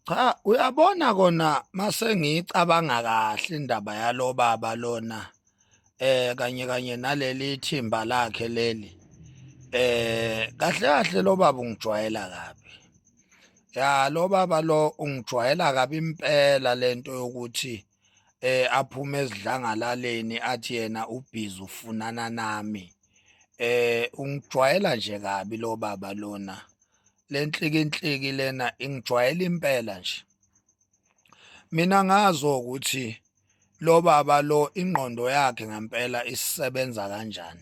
Cha, uyabona kona mase ngiyicabanga kahle indaba yalo baba lona kanye kanye naleli thimba lakhe leli kahle kahle lo baba ungijwayela kabi. Ya lo baba lo ungijwayela kabi impela lento yokuthi aphume ezidlangalaleni athi yena ubhizi ufunana nami. Ungijwayela nje kabi lo baba lona. Le nhlikinhliki lena ingijwayela impela nje. Mina ngazi ukuthi lo baba lo ingqondo yakhe ngempela isebenza kanjani.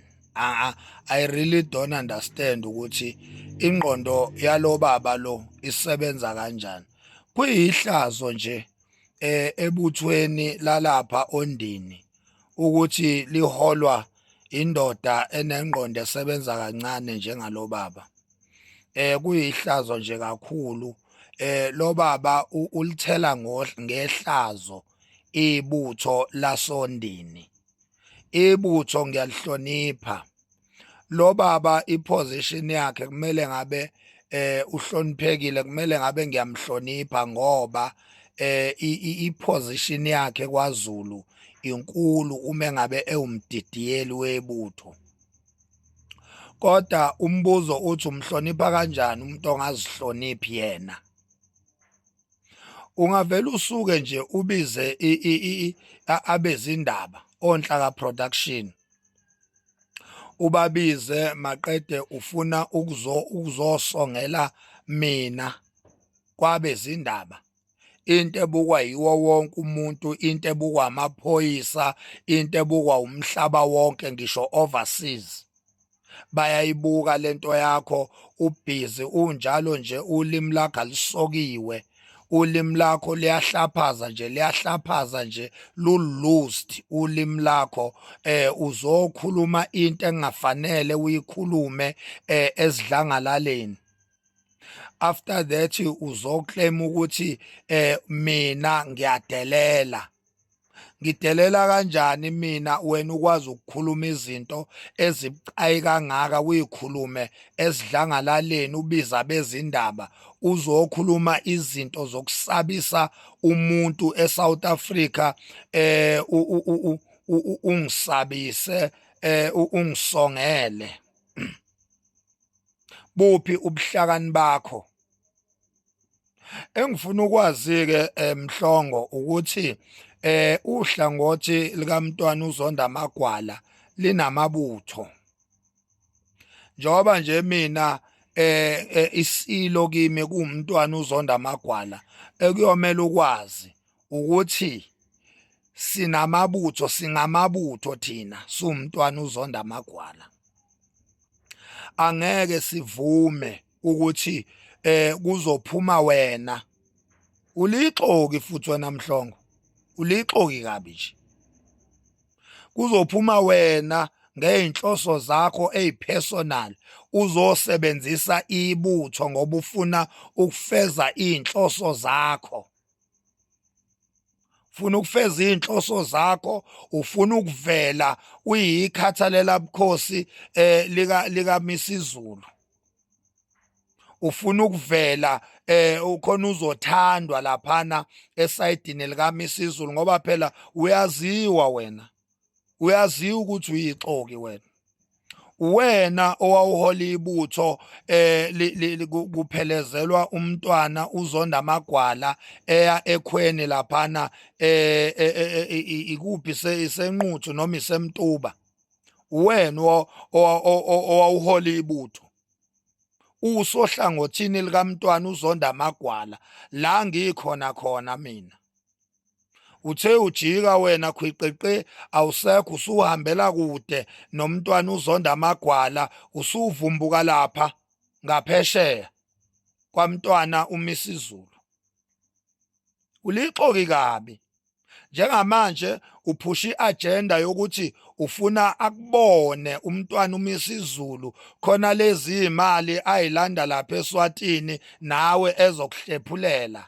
I really don't understand ukuthi ingqondo yalo baba lo isebenza kanjani. Kuyihlazo nje ebuthweni lalapha ondini ukuthi liholwa indoda enengqondo esebenza kancane njengalo baba. Kuyihlazo nje kakhulu lo baba ulithela ngehlazo ibutho lasondini. Ibutho ngiyalihlonipha. Lo baba iposition yakhe kumele ngabe uhloniphekile, kumele ngabe ngiyamhlonipha ngoba iposition yakhe kwaZulu inkulu uma ngabe ewumdidiyeli webutho. Kodwa umbuzo uthi umhlonipha kanjani umuntu ongazihloniphi yena? Ungavela usuke nje ubize abezindaba onhlaka production, ubabize maqede ufuna ukuzosongela mina kwabezindaba. Into ebukwa yiwo wonke umuntu, into ebukwa amaphoyisa, into ebukwa umhlaba wonke ngisho overseas. Bayayibuka lento yakho ubhizi unjalo nje, ulimi lakho alisokiwe, ulimi lakho liyahlaphaza nje lu-loosed ulimi lakho. Uzokhuluma into engafanele uyikhulume ezidlangalaleni. After that uzoclaim ukuthi mina ngiyadelela. Ngidelela kanjani mina wena ukwazi ukukhuluma izinto ezibucayi kangaka uyikhulume ezidlangalaleni ubiza bezindaba uzokhuluma izinto zokusabisa umuntu eSouth Africa ungisabise ungisongele. Buphi ubuhlakani bakho? Engifuna ukwazi ke Mhlongo ukuthi uhlangothi likaMntwana uZonda Magwala linamabutho. Njoba nje mina isilo kimi kuMntwana uZonda Magwala ekuyomela ukwazi ukuthi sinamabutho, singamabutho thina suMntwana uZonda Magwala. Angeke sivume ukuthi kuzophuma wena. Ulixoki futhi wena Mhlongo. Ulixoki kabi nje. Kuzophuma wena ngeinhloso zakho ezipersonal uzosebenzisa ibutho ngoba ufuna ukufeza inhloso zakho. Ufuna ukufeza inhloso zakho, ufuna ukuvela uyikhathalela bukhosi lika Misizulu. Ufuna ukuvela ukhona uzothandwa laphana esayidini lika Misizulu ngoba phela uyaziwa wena. Uyaziwa ukuthi uyixoki wena. Wena owawuhola ibutho kuphelezelwa uMntwana uZonda Magwala eya ekhweni laphana ikuphi isenquthu noma isemtuba. Wena owawuhola ibutho. Usohlangothini likaMntwana uZonda Magwala la ngikhona mina. Uthe ujika wena khwiqeqe awusekho usuhambela kude noMntwana uZonda Magwala usuvumbuka lapha ngaphesheya kwaMntwana uMisizulu. Ulixoki kabi. Njengamanje uphusha iagenda yokuthi ufuna akubone uMntwana uMisizulu khona lezi imali ayilanda lapha eSwatini nawe ezokuhlephulela.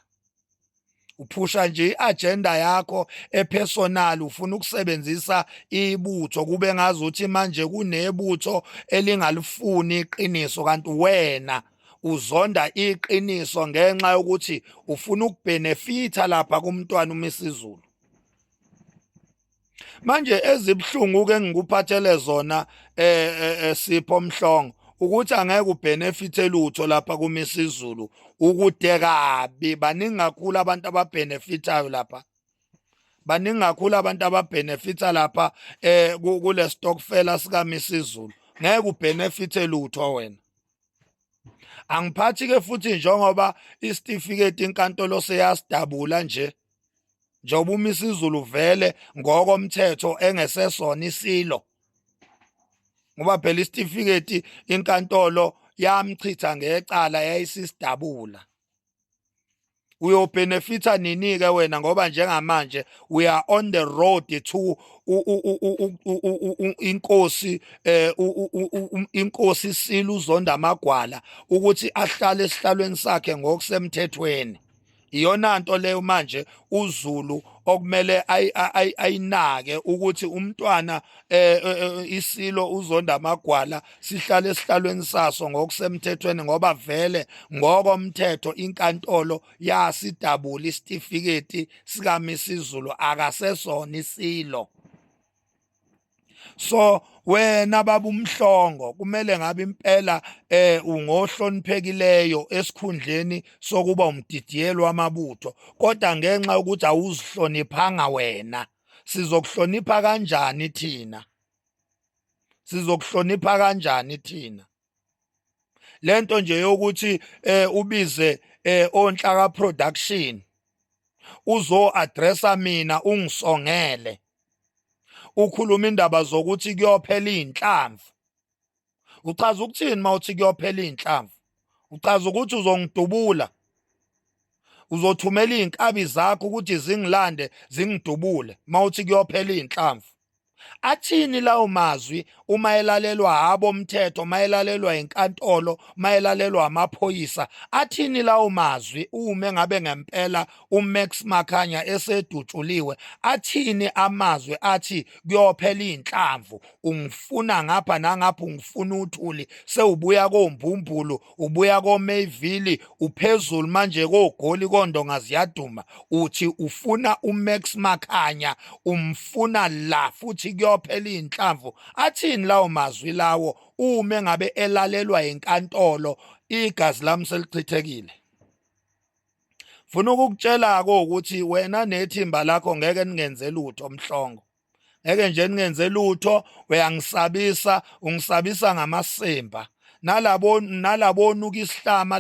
Uphusha nje iagenda yakho epersonal, ufuna ukusebenzisa ibutho kube ngazuthi manje kunebutho elingalifuni iqiniso kanti wena uzonda iqiniso ngenxa yokuthi ufuna ukubhenefitha lapha kumntwana uMisizulu. Manje ezibhlungu ke ngikuphathele zona Sipho Mhlongo ukuthi angeke ubhenefithe lutho lapha kuMisizulu ukude kabi. Baningi kakhulu abantu ababhenefithayo lapha, baningi kakhulu abantu ababhenefitha lapha kule stokfela sika Misizulu. Ngeke ubhenefithe lutho wena. Angiphathi ke futhi njengoba isitifiketi inkantolo seyasidabula nje njengoba uMisizulu vele ngokomthetho engesesona isilo, ngoba phela isitifiketi inkantolo yamchitha ngecala yayisisidabula. Uyobhenefitha nini ke wena ngoba njengamanje we are on the road to inkosi inkosi Silo uZonda Magwala ukuthi ahlale esihlalweni sakhe ngokusemthethweni. Iyona nto leyo manje uZulu okumele ayinake ukuthi umntwana iSilo uZonda Magwala sihlale esihlalweni saso ngokusemthethweni ngoba vele ngokomthetho inkantolo yasidabula isitifiketi sika Misizulu akasesona isilo. So wena baba uMhlongo kumele ngabe impela ungohloniphekileyo esikhundleni sokuba umdidiyelo wamabutho, kodwa ngenxa yokuthi awuzihloniphanga wena, sizokuhlonipha kanjani thina? Sizokuhlonipha kanjani thina? Lento nje yokuthi ubize onhlaka production uzo addressa mina ungisongele, ukhuluma indaba zokuthi kuyophela inhlamvu. Uchaza ukuthini mawuthi kuyophela inhlamvu? Uchaza ukuthi uzongidubula, uzothumela izinkabi zakho ukuthi zingilande zingidubule mawuthi kuyophela inhlamvu. Athini lawo mazwi uma elalelwa abomthetho, mayelalelwa inkantolo, mayelalelwa amaphoyisa? Athini lawo mazwi uma ngabe ngempela uMax Makhanya esedutshuliwe? Athini amazwi athi kuyophela inhlamvu, ungifuna ngapha nangapha, ungifuna uthuli, sewubuya koMbumbulu, ubuya koMayville, uphezulu manje koGoli koNdonga ziyaduma, uthi ufuna uMax Makhanya, umfuna la futhi kuyophela inhlamvu. Athini lawo mazwi lawo uma ngabe elalelwa inkantolo igazi lami selichithekile? Funa ukukutshela ko ukuthi wena nethimba lakho ngeke ningenze lutho Mhlongo, ngeke nje ningenze lutho. Uyangisabisa, ungisabisa ngamasemba nalabonuka isihlama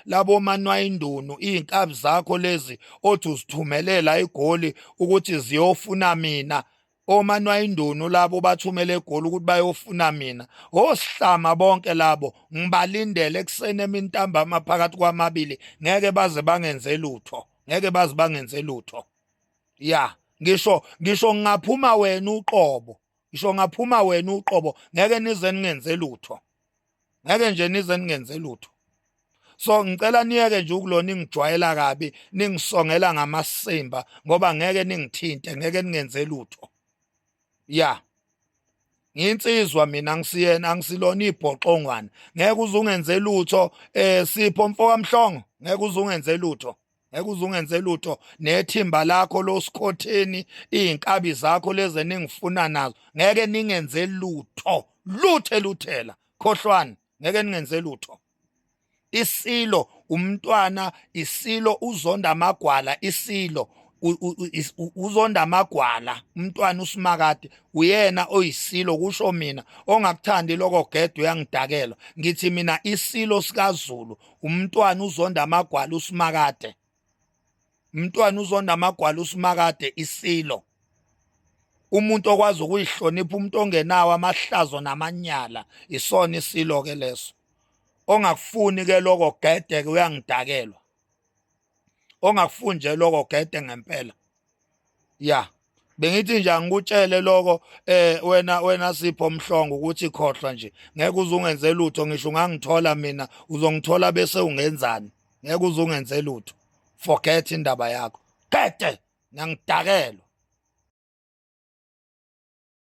labo manwayindunu, izinkabi zakho lezi othi uzithumelela eGoli ukuthi ziyofuna mina. Omanwayindunu labo bathumele eGoli ukuthi bayofuna mina. Osihlama bonke labo ngibalindele ekuseni emini ntambama phakathi kwamabili, ngeke baze bangenze lutho, ngeke baze bangenze lutho. Ya, ngisho ngingaphuma wena uqobo, ngisho ngaphuma wena uqobo, ngeke nize ningenze lutho, ngeke nje nize ningenze lutho. So ngicela niyeke nje ukulona ingijwayela kabi, ningisongela ngamasimba ngoba ngeke ningithinte, ngeke ningenze lutho. Ya, nginsizwa mina, ngisiyena, angisilona ibhoqongwana. Ngeke uze ungenze lutho Sipho mfoka Mhlongo, ngeke uze ungenze lutho, ngeke uze ungenze lutho. Nethimba lakho losikhotheni, izinkabi zakho lezi ningifuna nazo, ngeke ningenze lutho, luthela khohlwana, ngeke ningenze lutho. Isilo umntwana, iSilo uZonda Magwala, iSilo uZonda Magwala, umntwana uSimakade uyena oyiSilo. Kusho mina ongakuthandi lokho gede uyangidakela. Ngithi mina iSilo sikaZulu umntwana uZonda Magwala uSimakade, umntwana uZonda Magwala uSimakade, iSilo. Umuntu okwazi ukuyihlonipha, umuntu ongenawo amahlazo namanyala, isona iSilo ke leso. Ongakufuni ke lokho gede ke uyangidakelwa, ongakufuni nje lokho gede ngempela. Ya, bengithi nje angikutshele lokho wena Sipho Mhlongo ukuthi khohlwa nje, ngeke uze ungenze lutho. Ngisho ungangithola mina uzongithola bese ungenzani, ngeke uze ungenze lutho. Forget indaba yakho gede, ngiyangidakelwa.